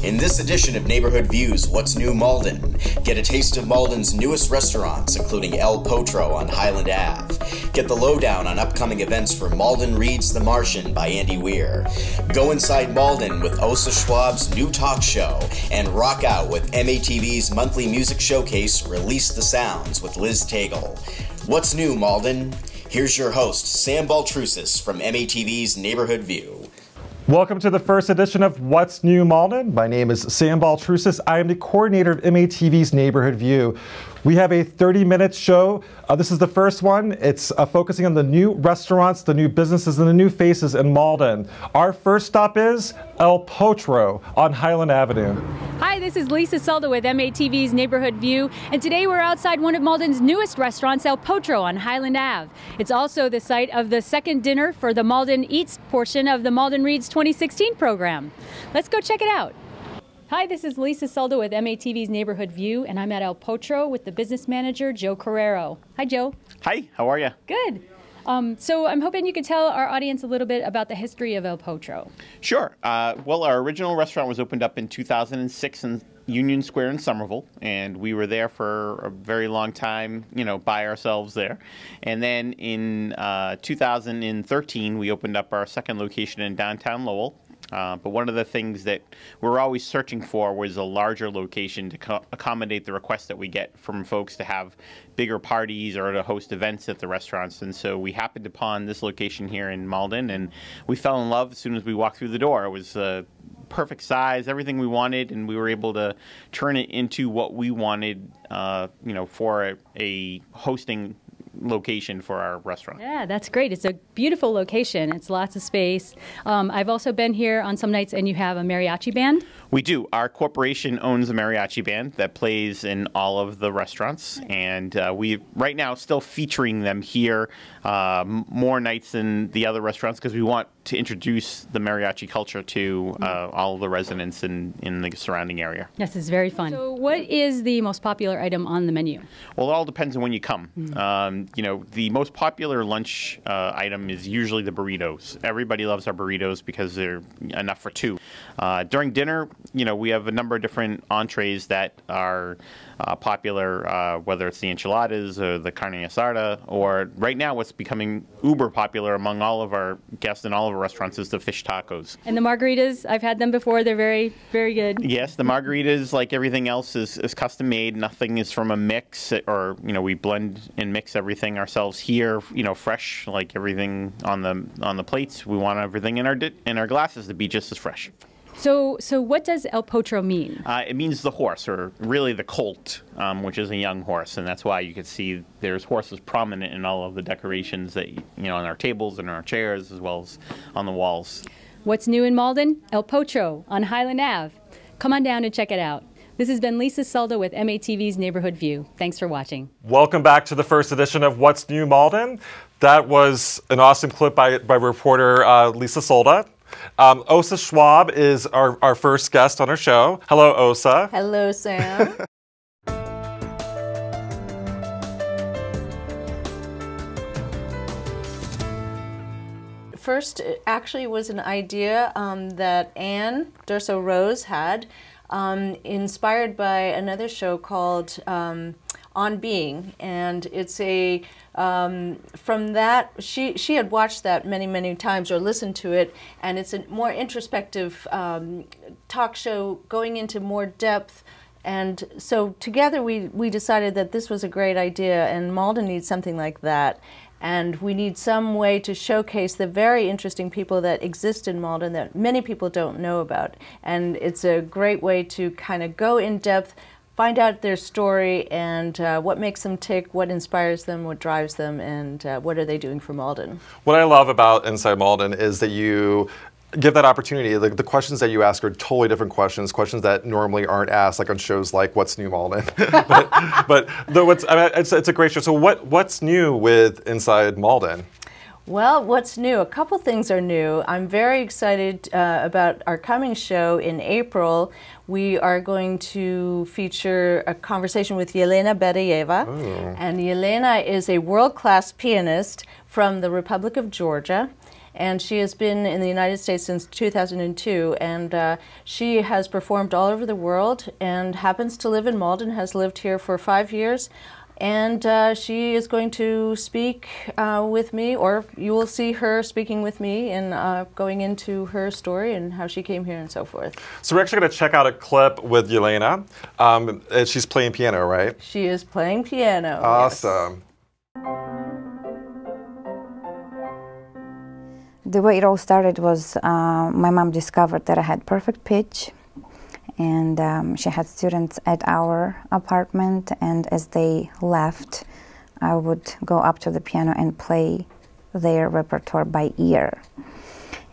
In this edition of Neighborhood Views, What's New Malden? Get a taste of Malden's newest restaurants, including El Potro on Highland Ave. Get the lowdown on upcoming events for Malden Reads The Martian by Andy Weir. Go inside Malden with Ose Schwab's new talk show. And rock out with MATV's monthly music showcase, Release the Sounds with Liz Taegel. What's new, Malden? Here's your host, Sam Baltrusis from MATV's Neighborhood View. Welcome to the first edition of What's New Malden. My name is Sam Baltrusis. I am the coordinator of MATV's Neighborhood View. We have a 30-minute show. This is the first one. It's focusing on the new restaurants, the new businesses, and the new faces in Malden. Our first stop is El Potro on Highland Avenue. Hi, this is Lisa Salda with MATV's Neighborhood View, and today we're outside one of Malden's newest restaurants, El Potro on Highland Ave. It's also the site of the second dinner for the Malden Eats portion of the Malden Reads 2016 program. Let's go check it out. Hi, this is Lisa Salda with MATV's Neighborhood View, and I'm at El Potro with the business manager, Joe Carrero. Hi, Joe. Hi, how are you? Good. So I'm hoping you could tell our audience a little bit about the history of El Potro. Sure. Well, our original restaurant was opened up in 2006 in Union Square in Somerville, and we were there for a very long time, by ourselves there. And then in 2013, we opened up our second location in downtown Lowell. But one of the things that we're always searching for was a larger location to accommodate the requests that we get from folks to have bigger parties or to host events at the restaurants. And so we happened upon this location here in Malden, and we fell in love as soon as we walked through the door. It was perfect size, everything we wanted, and we were able to turn it into what we wanted, for a hosting location for our restaurant. Yeah, that's great. It's a beautiful location. It's lots of space. I've also been here on some nights, and you have a mariachi band? We do. Our corporation owns a mariachi band that plays in all of the restaurants, and we right now still featuring them here more nights than the other restaurants because we want to introduce the mariachi culture to all of the residents in the surrounding area. Yes, it's very fun. So what is the most popular item on the menu? Well, it all depends on when you come. The most popular lunch item is usually the burritos. Everybody loves our burritos because they're enough for two. During dinner, we have a number of different entrees that are popular, whether it's the enchiladas or the carne asada, or right now what's becoming uber popular among all of our guests in all of our restaurants is the fish tacos. And the margaritas, I've had them before. They're very, very good. Yes, the margaritas, like everything else, is custom made. Nothing is from a mix, or we blend and mix everything ourselves here. Fresh, like everything on the plates. We want everything in our glasses to be just as fresh. So what does El Potro mean? It means the horse, or really the colt, which is a young horse, and that's why you can see there's horses prominent in all of the decorations that on our tables and our chairs, as well as on the walls. What's new in Malden? El Potro on Highland Ave. Come on down and check it out. This has been Lisa Salda with MATV's Neighborhood View. Thanks for watching. Welcome back to the first edition of What's New Malden. That was an awesome clip by reporter Lisa Salda. Ose Schwab is our first guest on our show. Hello, Ose. Hello, Sam. First, it actually was an idea that Anne Durso Rose had, inspired by another show called On Being, and it's a from that she had watched that many times or listened to it, and it's a more introspective talk show going into more depth. And so together we decided that this was a great idea, and Malden needs something like that. And we need some way to showcase the very interesting people that exist in Malden that many people don't know about. And it's a great way to kind of go in depth, find out their story and what makes them tick, what inspires them, what drives them, and what are they doing for Malden. What I love about Inside Malden is that you give that opportunity. The questions that you ask are totally different questions that normally aren't asked, like on shows like What's New Malden. It's a great show. So what's new with Inside Malden? Well, what's new? A couple things are new. I'm very excited about our coming show in April. We are going to feature a conversation with Yelena Bedayeva. Oh. And Yelena is a world-class pianist from the Republic of Georgia. And she has been in the United States since 2002, and she has performed all over the world and happens to live in Malden, has lived here for 5 years. And she is going to speak with me, or you will see her speaking with me and going into her story and how she came here and so forth. So we're actually going to check out a clip with Yelena. She's playing piano, right? She is playing piano. Awesome. Yes. The way it all started was my mom discovered that I had perfect pitch, and she had students at our apartment, and as they left, I would go up to the piano and play their repertoire by ear.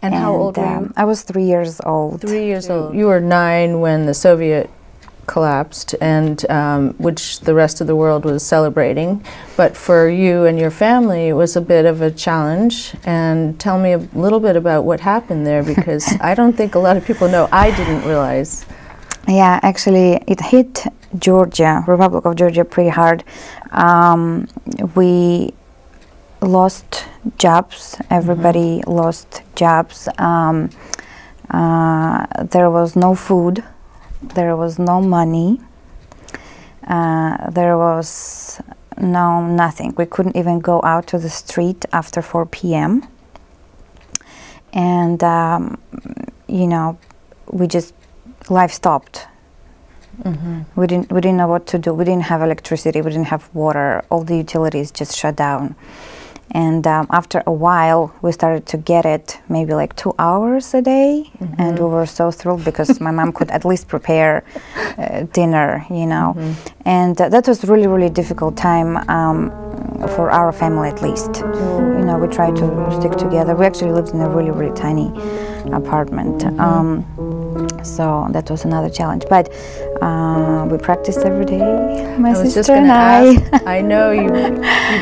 And how old were you? I was 3 years old. 3 years old. You were 9 when the Soviet collapsed, and which the rest of the world was celebrating. But for you and your family, it was a bit of a challenge. And tell me a little bit about what happened there, because I don't think a lot of people know. I didn't realize. Yeah, actually, it hit Georgia, Republic of Georgia, pretty hard. We lost jobs. Everybody lost jobs. There was no food. There was no money. There was nothing. We couldn't even go out to the street after 4 p.m. And, you know, life stopped. Mm-hmm. We didn't know what to do. We didn't have electricity. We didn't have water. All the utilities just shut down. And after a while, we started to get it maybe like 2 hours a day. Mm-hmm. And we were so thrilled because my mom could at least prepare dinner, you know. Mm-hmm. And that was really, really difficult time for our family, at least. Mm-hmm. You know, we tried to stick together. We actually lived in a really, really tiny apartment. Mm-hmm. So that was another challenge. But we practiced every day, my sister and I. I know you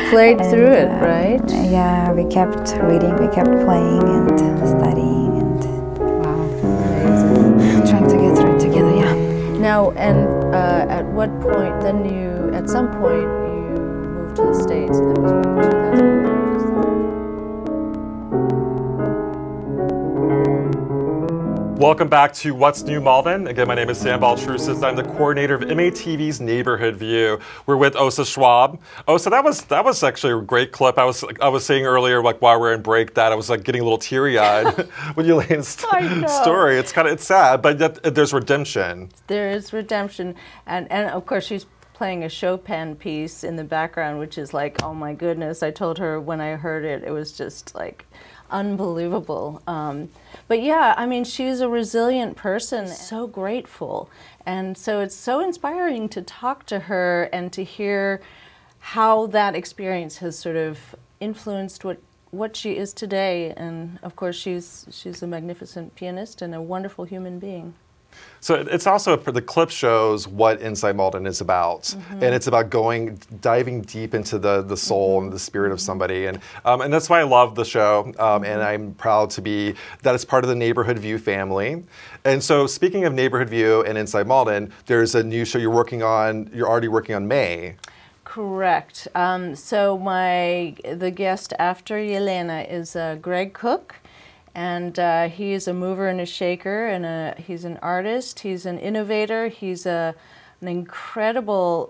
played through it, right? Yeah, we kept reading, we kept playing and studying, and amazing. Trying to get through it together, yeah. Now, and at what point, then at some point, you moved to the States, and that was when 2000. Welcome back to What's New Malden. Again, my name is Sam Baltrusis. I'm the coordinator of MATV's Neighborhood View. We're with Ose Schwab. Ose, that was actually a great clip. I was saying earlier, like while we're in break, that I was like getting a little teary-eyed when you laid story. It's sad, but yet there's redemption. There is redemption, and of course she's playing a Chopin piece in the background, which is like, oh my goodness. I told her when I heard it, it was just like unbelievable. But yeah, I mean, she's a resilient person, so grateful. And so it's so inspiring to talk to her and to hear how that experience has sort of influenced what she is today. And of course, she's a magnificent pianist and a wonderful human being. So it's also, the clip shows what Inside Malden is about. Mm-hmm. And it's about diving deep into the soul and the spirit of somebody. And that's why I love the show. And I'm proud to be, that it's part of the Neighborhood View family. And so speaking of Neighborhood View and Inside Malden, there's a new show you're already working on May. Correct. So the guest after Yelena is Greg Cook. And he is a mover and a shaker, and he's an artist, he's an innovator, he's an incredible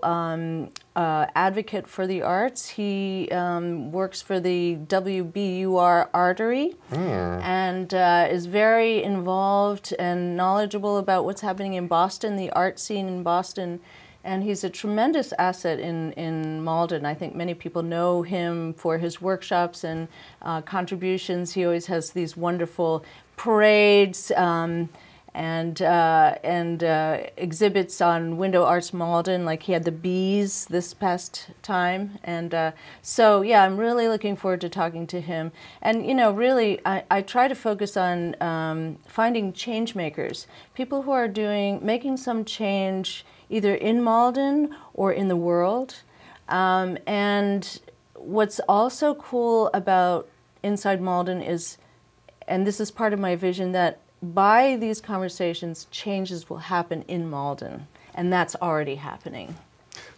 advocate for the arts. He works for the WBUR Artery and is very involved and knowledgeable about what's happening in Boston, the art scene in Boston. And he's a tremendous asset in Malden. I think many people know him for his workshops and contributions. He always has these wonderful parades and exhibits on Window Arts Malden, like he had the bees this past time. And so, yeah, I'm really looking forward to talking to him. And, you know, really, I try to focus on finding change makers, people who are making some change either in Malden or in the world. And what's also cool about Inside Malden is, and this is part of my vision, that by these conversations, changes will happen in Malden. And that's already happening.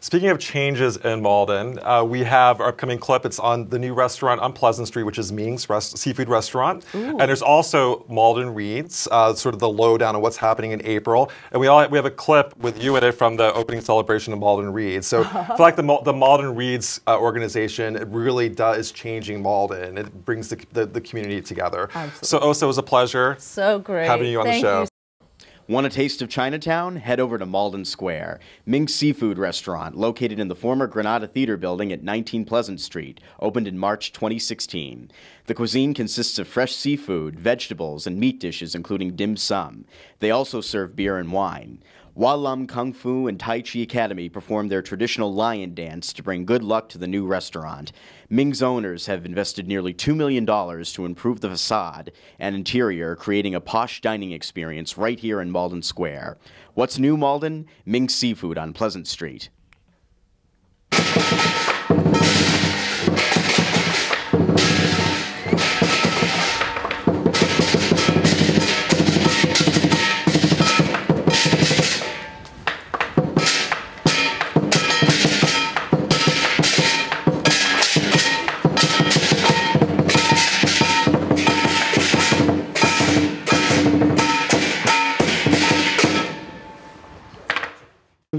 Speaking of changes in Malden, we have our upcoming clip. It's on the new restaurant on Pleasant Street, which is Ming's seafood restaurant. Ooh. And there's also Malden Reads, sort of the lowdown on what's happening in April. And we have a clip with you in it from the opening celebration of Malden Reads. So I feel like the Malden Reads organization, it really is changing Malden. It brings the community together. Absolutely. So Ose, it was a pleasure. So great. Having you on the show. Want a taste of Chinatown? Head over to Malden Square. Ming's Seafood Restaurant, located in the former Granada Theater building at 19 Pleasant Street, opened in March 2016. The cuisine consists of fresh seafood, vegetables, and meat dishes, including dim sum. They also serve beer and wine. Hua Lam Kung Fu and Tai Chi Academy performed their traditional lion dance to bring good luck to the new restaurant. Ming's owners have invested nearly $2 million to improve the facade and interior, creating a posh dining experience right here in Malden Square. What's new, Malden? Ming's Seafood on Pleasant Street.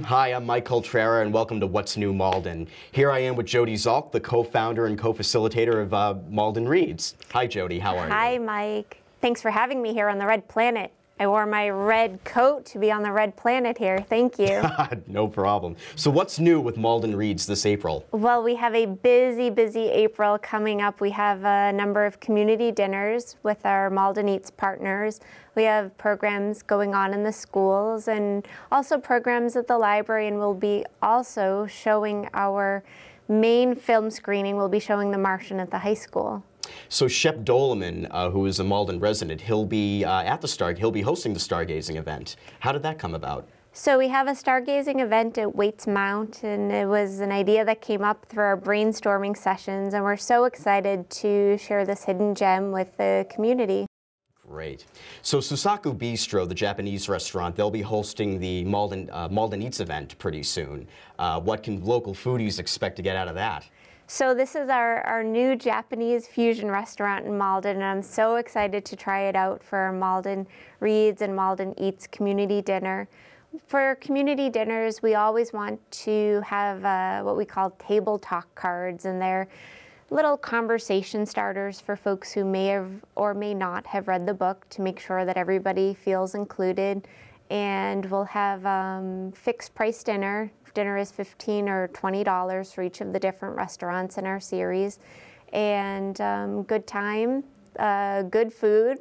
Hi, I'm Mike Coltrera, and welcome to What's New Malden. Here I am with Jodie Zalk, the co-founder and co-facilitator of Malden Reads. Hi, Jodie. How are you? Hi, Mike. Thanks for having me here on the Red Planet. I wore my red coat to be on the Red Planet here. Thank you. No problem. So what's new with Malden Reads this April? Well, we have a busy, busy April coming up. We have a number of community dinners with our Malden Eats partners. We have programs going on in the schools and also programs at the library, and we'll be also showing our main film screening. We'll be showing The Martian at the high school. So Shep Doleman, who is a Malden resident, he'll be he'll be hosting the stargazing event. How did that come about? So we have a stargazing event at Waits Mount, and it was an idea that came up through our brainstorming sessions, and we're so excited to share this hidden gem with the community. Great. So Susaku Bistro, the Japanese restaurant, they'll be hosting the Malden Eats event pretty soon. What can local foodies expect to get out of that? So this is our new Japanese fusion restaurant in Malden, and I'm so excited to try it out for our Malden Reads and Malden Eats community dinner. For community dinners, we always want to have what we call table talk cards, and they're little conversation starters for folks who may have or may not have read the book to make sure that everybody feels included. And we'll have fixed price dinner. Dinner is $15 or $20 for each of the different restaurants in our series. And good time, good food.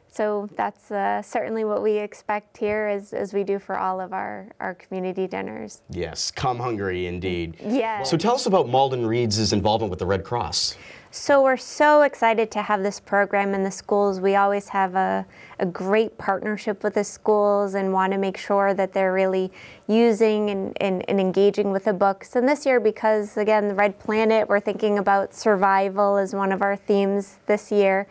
So that's certainly what we expect here as we do for all of our community dinners. Yes, come hungry indeed. Yes. So tell us about Malden Reads' involvement with the Red Cross. So we're so excited to have this program in the schools. We always have a great partnership with the schools and want to make sure that they're really using and engaging with the books. And this year, because again, the Red Planet, we're thinking about survival as one of our themes this year.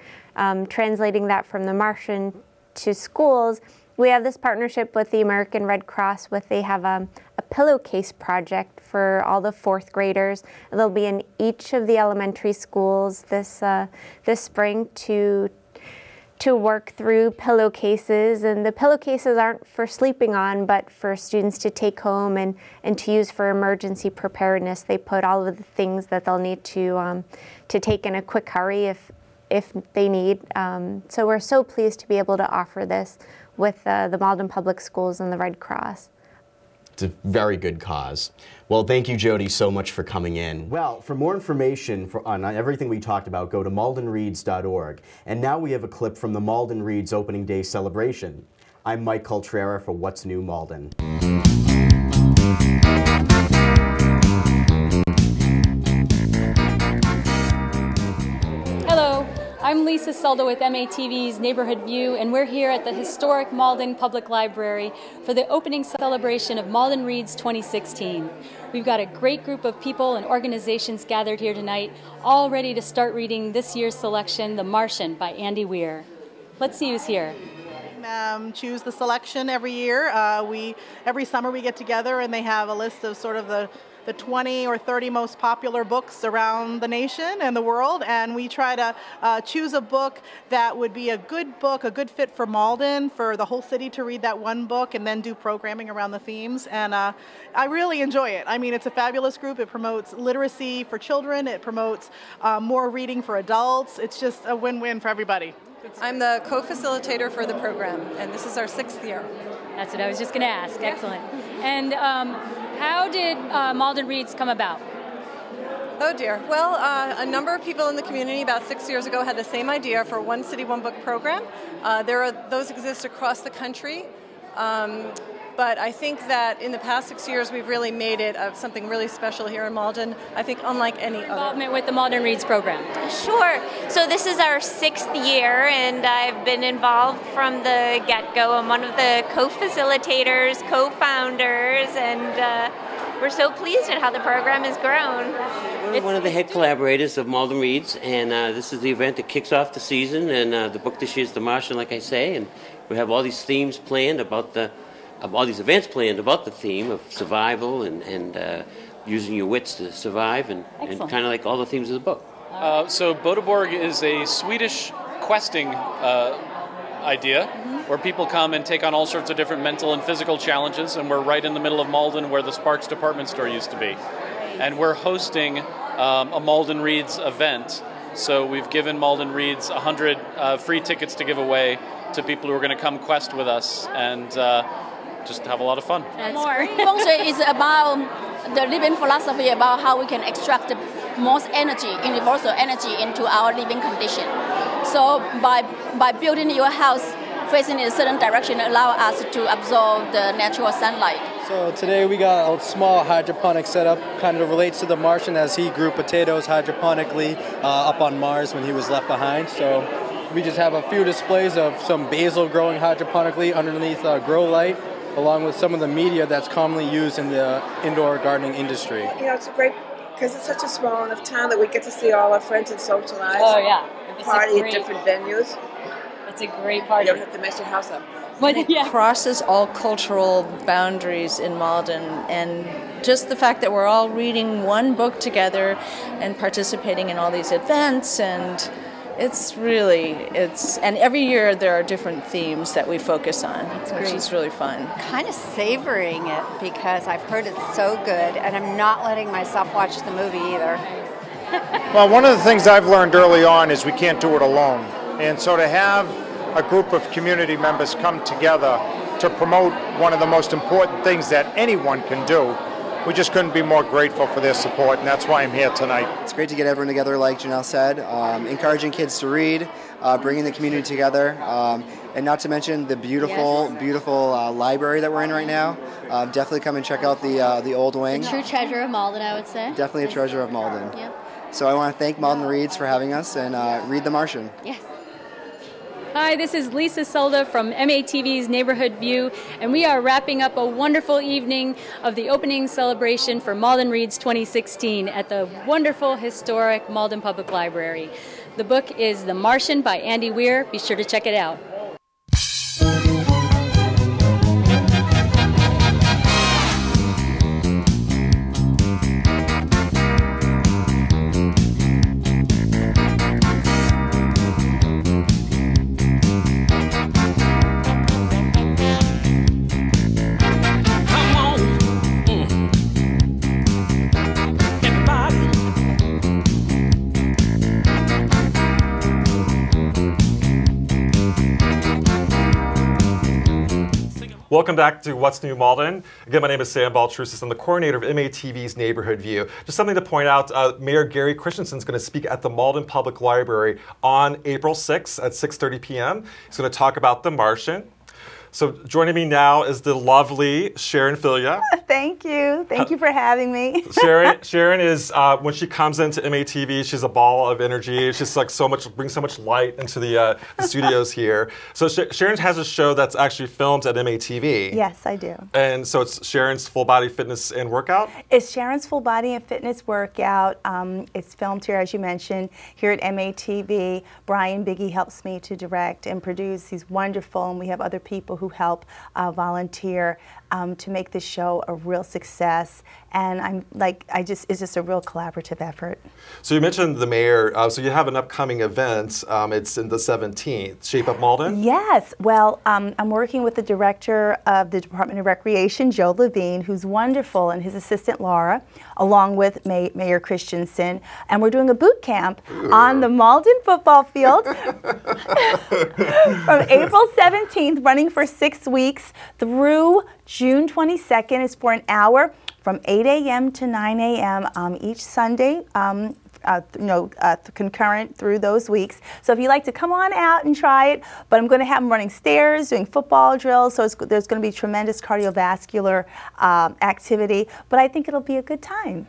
Translating that from The Martian to schools, we have this partnership with the American Red Cross. They have a pillowcase project for all the 4th graders. They'll be in each of the elementary schools this spring to work through pillowcases. And the pillowcases aren't for sleeping on, but for students to take home and to use for emergency preparedness. They put all of the things that they'll need to take in a quick hurry if they need. So we're so pleased to be able to offer this with the Malden Public Schools and the Red Cross. It's a very good cause. Well, thank you, Jodie, so much for coming in. Well, for more information on everything we talked about, go to maldenreads.org. And now we have a clip from the Malden Reads Opening Day celebration. I'm Mike Coltrera for What's New Malden. Hello, I'm Lisa Selda with MATV's Neighborhood View, and we're here at the historic Malden Public Library for the opening celebration of Malden Reads 2016. We've got a great group of people and organizations gathered here tonight, all ready to start reading this year's selection, The Martian by Andy Weir. Let's see who's here. Choose the selection every year. Every summer we get together and they have a list of sort of the the 20 or 30 most popular books around the nation and the world, and we try to choose a book that would be a good book, a good fit for Malden, for the whole city to read that one book, and then do programming around the themes. And I really enjoy it. I mean, it's a fabulous group. It promotes literacy for children. It promotes more reading for adults. It's just a win-win for everybody. I'm the co-facilitator for the program, and this is our 6th year. That's what I was just going to ask. Excellent. And how did Malden Reads come about? Oh dear. Well, a number of people in the community about 6 years ago had the same idea for One City, One Book program. Those exist across the country. But I think that in the past 6 years, we've really made it something really special here in Malden. I think unlike any other. Involvement with the Malden Reads program. Sure. So this is our 6th year, and I've been involved from the get-go. I'm one of the co-facilitators, co-founders, and we're so pleased at how the program has grown. We're one of the head collaborators of Malden Reads, and this is the event that kicks off the season. And the book this year is The Martian, like I say, and we have all these themes planned all these events planned about the theme of survival and using your wits to survive, and kind of like all the themes of the book. So Bodeborg is a Swedish questing idea where people come and take on all sorts of different mental and physical challenges, and we're right in the middle of Malden where the Sparks department store used to be. And we're hosting a Malden Reads event. So we've given Malden Reads 100 free tickets to give away to people who are going to come quest with us and just have a lot of fun. Feng is about the living philosophy about how we can extract the most energy, universal energy, into our living condition. So by building your house facing in a certain direction, allow us to absorb the natural sunlight. So today we got a small hydroponic setup, kind of relates to the Martian as he grew potatoes hydroponically up on Mars when he was left behind. So we just have a few displays of some basil growing hydroponically underneath a grow light, along with some of the media that's commonly used in the indoor gardening industry. You know, it's great because it's such a small enough town that we get to see all our friends and socialize. Oh yeah, it's party at different venues. It's a great party. You don't have to mess your house up. It crosses all cultural boundaries in Malden, and just the fact that we're all reading one book together and participating in all these events, and and every year there are different themes that we focus on, which is really fun. Kind of savoring it because I've heard it's so good, and I'm not letting myself watch the movie either. Well, one of the things I've learned early on is we can't do it alone. And so to have a group of community members come together to promote one of the most important things that anyone can do, we just couldn't be more grateful for their support, and that's why I'm here tonight. It's great to get everyone together, like Janelle said, encouraging kids to read, bringing the community together, and not to mention the beautiful library that we're in right now. Definitely come and check out the old wing. A true treasure of Malden, I would say. Definitely a treasure of Malden. Yeah. So I want to thank Malden Reads for having us, and read The Martian. Yes. Hi, this is Lisa Solda from MATV's Neighborhood View, and we are wrapping up a wonderful evening of the opening celebration for Malden Reads 2016 at the wonderful, historic Malden Public Library. The book is The Martian by Andy Weir. Be sure to check it out. Welcome back to What's New Malden. Again, my name is Sam Baltrusis. I'm the coordinator of MATV's Neighborhood View. Just something to point out, Mayor Gary Christensen is going to speak at the Malden Public Library on April 6th at 6:30 p.m. He's going to talk about The Martian. So joining me now is the lovely Sharon Fillyaw. Thank you. Thank you for having me. Sharon is, when she comes into MATV, she's a ball of energy. She's like brings so much light into the studios here. So Sharon has a show that's actually filmed at MATV. Yes, I do. And so it's Sharon's Full Body Fitness and Workout? It's Sharon's Full Body and Fitness Workout. It's filmed here, as you mentioned, here at MATV. Brian Biggie helps me to direct and produce. He's wonderful, and we have other people who who help volunteer to make the show a real success. And it's just a real collaborative effort. So you mentioned the mayor. So you have an upcoming event. It's in the 17th. Shape Up Malden? Yes. Well, I'm working with the director of the Department of Recreation, Joe Levine, who's wonderful, and his assistant Laura, along with Mayor Christensen. And we're doing a boot camp on the Malden football field from April 17th, running for 6 weeks through June 22nd. Is for an hour from 8 a.m. to 9 a.m. Each Sunday, concurrent through those weeks. So if you'd like to come on out and try it, but I'm going to have them running stairs, doing football drills, so there's going to be tremendous cardiovascular activity, but I think it'll be a good time.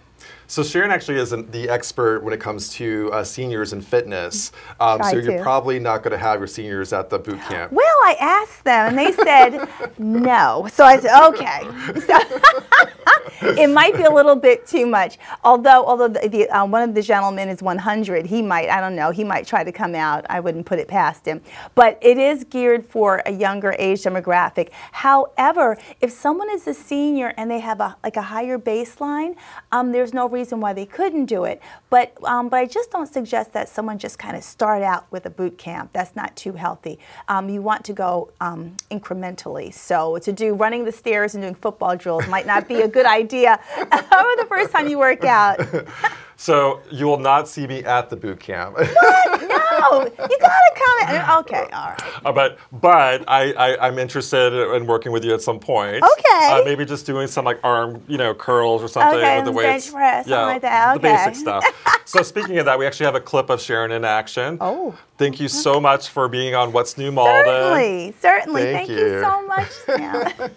So Sharon actually isn't the expert when it comes to seniors and fitness. So you're probably not going to have your seniors at the boot camp. Well, I asked them and they said no. So I said, okay. It might be a little bit too much. Although one of the gentlemen is 100, he might, I don't know, he might try to come out. I wouldn't put it past him. But it is geared for a younger age demographic. However, if someone is a senior and they have a higher baseline, there's no reason why they couldn't do it. But I just don't suggest that someone just kind of start out with a boot camp. That's not too healthy. You want to go incrementally. So to do running the stairs and doing football drills might not be a good idea the first time you work out. So you will not see me at the boot camp. What? No, you gotta come. Okay, all right. But I'm interested in working with you at some point. Okay. Maybe just doing some arm, curls or something with the weights. Bench press, something like that. Okay. The basic stuff. So speaking of that, we actually have a clip of Sharon in action. Oh. Thank you so much for being on What's New Malden. Certainly. Thank you so much, Sam.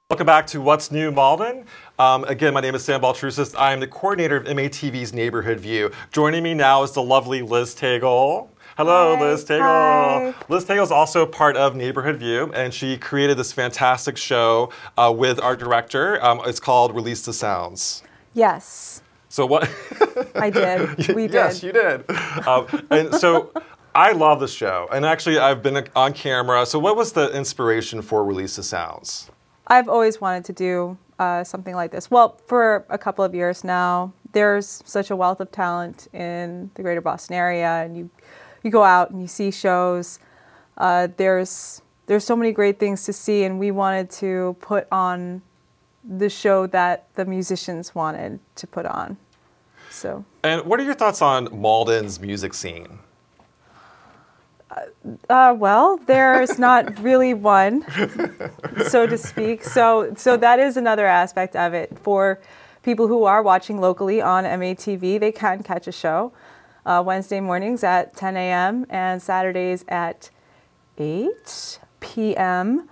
Welcome back to What's New Malden. Again, my name is Sam Baltrusis. I am the coordinator of MATV's Neighborhood View. Joining me now is the lovely Liz Taegel. Hello, Liz Taegel. Hi. Liz Taegel is also part of Neighborhood View, and she created this fantastic show with our director. It's called Release the Sounds. Yes. So what? I did. We did. Yes, you did. And so I love the show, and actually I've been on camera. So what was the inspiration for Release the Sounds? I've always wanted to do something like this. Well, for a couple of years now. There's such a wealth of talent in the greater Boston area, and you go out and you see shows. There's so many great things to see, and we wanted to put on the show that the musicians wanted to put on. So. And what are your thoughts on Malden's music scene? Well, there's not really one, so to speak. So that is another aspect of it. For people who are watching locally on MATV, they can catch a show Wednesday mornings at 10 a.m. and Saturdays at 8 p.m.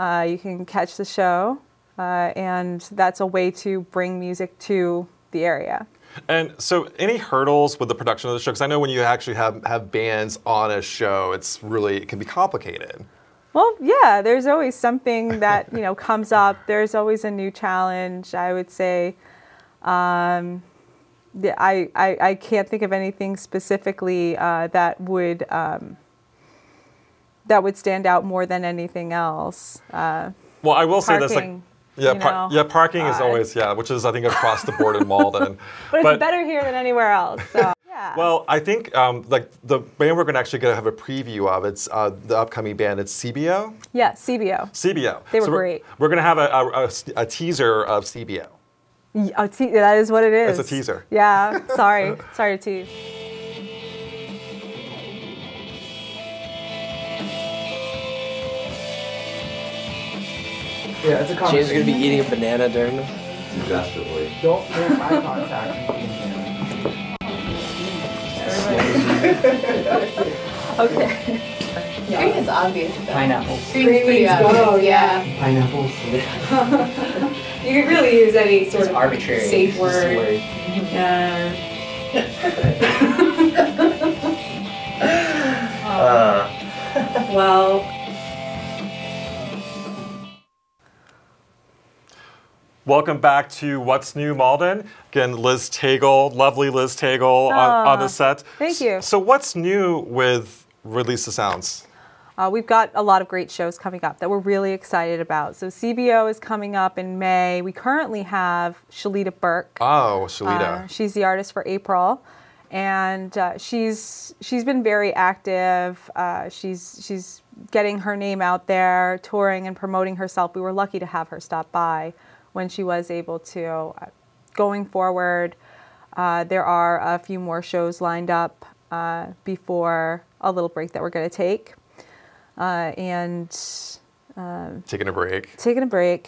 You can catch the show, and that's a way to bring music to the area. And so any hurdles with the production of the show? Because I know when you actually have bands on a show, it can be complicated. Well, yeah, there's always something that, comes up. There's always a new challenge, I would say. I can't think of anything specifically that would stand out more than anything else. Well, I will say this, parking is always, which is, I think, across the board in Malden. But it's better here than anywhere else. So. Yeah. Well, I think the band we're going to actually have a preview of, it's the upcoming band, it's CBO? Yeah, CBO. CBO. They were great. We're going to have a teaser of CBO. That is what it is. It's a teaser. Yeah, sorry to tease. Yeah, it's a conversation. James is going to be eating a banana during this? Suggestively. Don't make eye contact. Okay. Green is obvious though. Pineapples. Green's pretty obvious, yeah. Pineapples. You could really use any sort of arbitrary safe word. Welcome back to What's New Malden. Again, Liz Taegel, lovely Liz Taegel on the set. Thank you. So what's new with Release the Sounds? We've got a lot of great shows coming up that we're really excited about. So CBO is coming up in May. We currently have Shalita Burke. Oh, Shalita. She's the artist for April. And she's been very active. She's getting her name out there, touring and promoting herself. We were lucky to have her stop by when she was able to. Going forward, there are a few more shows lined up before a little break that we're going to take. Taking a break. Taking a break.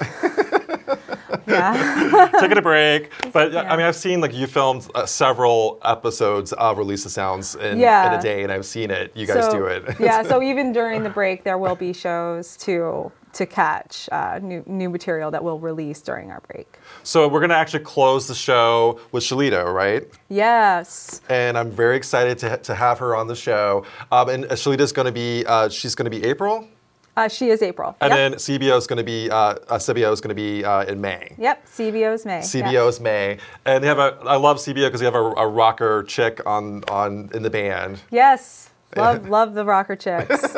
Yeah. Taking a break. But I mean, I've seen like you filmed several episodes of Release the Sounds in a day, and I've seen it. You guys do it. Yeah. So even during the break, there will be shows to catch, new material that we'll release during our break. So we're going to actually close the show with Shalita, right? Yes. And I'm very excited to have her on the show. And Shalita's going to be, she's going to be April? She is April. And then CBO is going to be in May. Yep, CBO is May. CBO is May, and they have I love CBO because they have a rocker chick in the band. Yes, love the rocker chicks.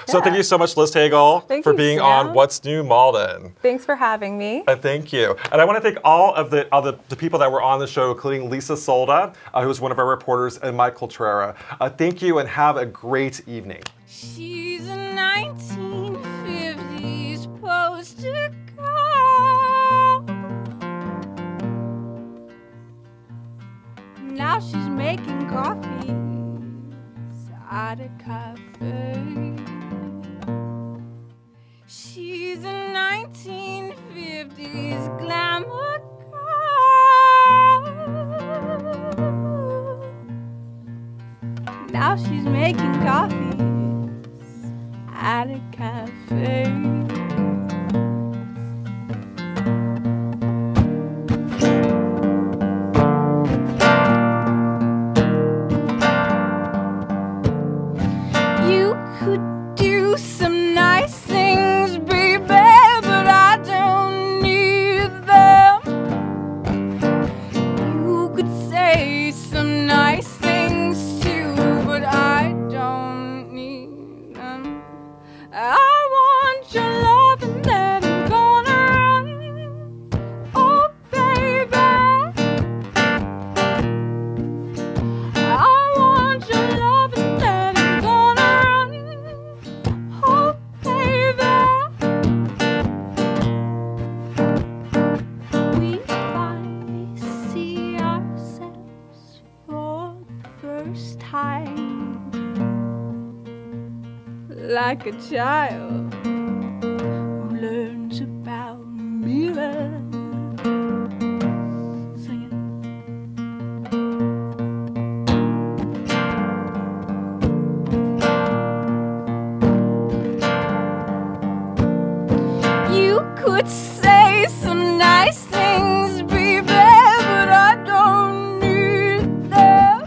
So thank you so much, Liz Taegel, for being on What's New Malden. Thanks for having me. Thank you, and I want to thank all of the people that were on the show, including Lisa Solda, who was one of our reporters, and Mike Coltrera. Thank you, and have a great evening. She's a 1950s poster girl. Now she's making coffee at a cafe. She's a 1950s glamour girl. Now she's making coffee at a cafe. You could do some nice things, baby, but I don't need them. You could say some nice things too, but I don't need them. I want your love and then I'm gonna run. Oh, baby. I want your love and then I'm gonna run. Oh, baby. We finally see ourselves for the first time. Like a child who learns about mirrors. Sing it. You could say some nice things, baby, but I don't need them.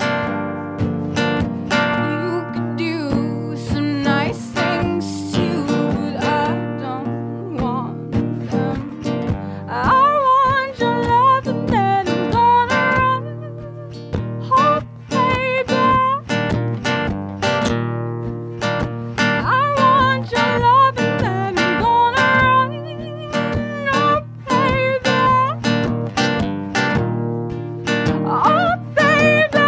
You could do some nice things too, but I don't want them. I want your love and then I'm gonna run. Oh, baby. I want your love and then I'm gonna run. Oh, baby. Oh, baby.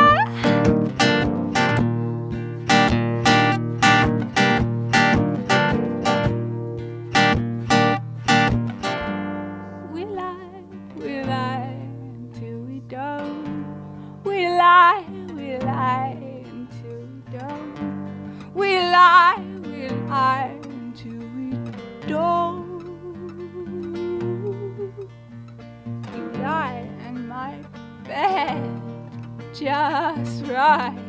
We lie until we don't. We lie until we don't. We lie until we don't. You lie in my bed just right.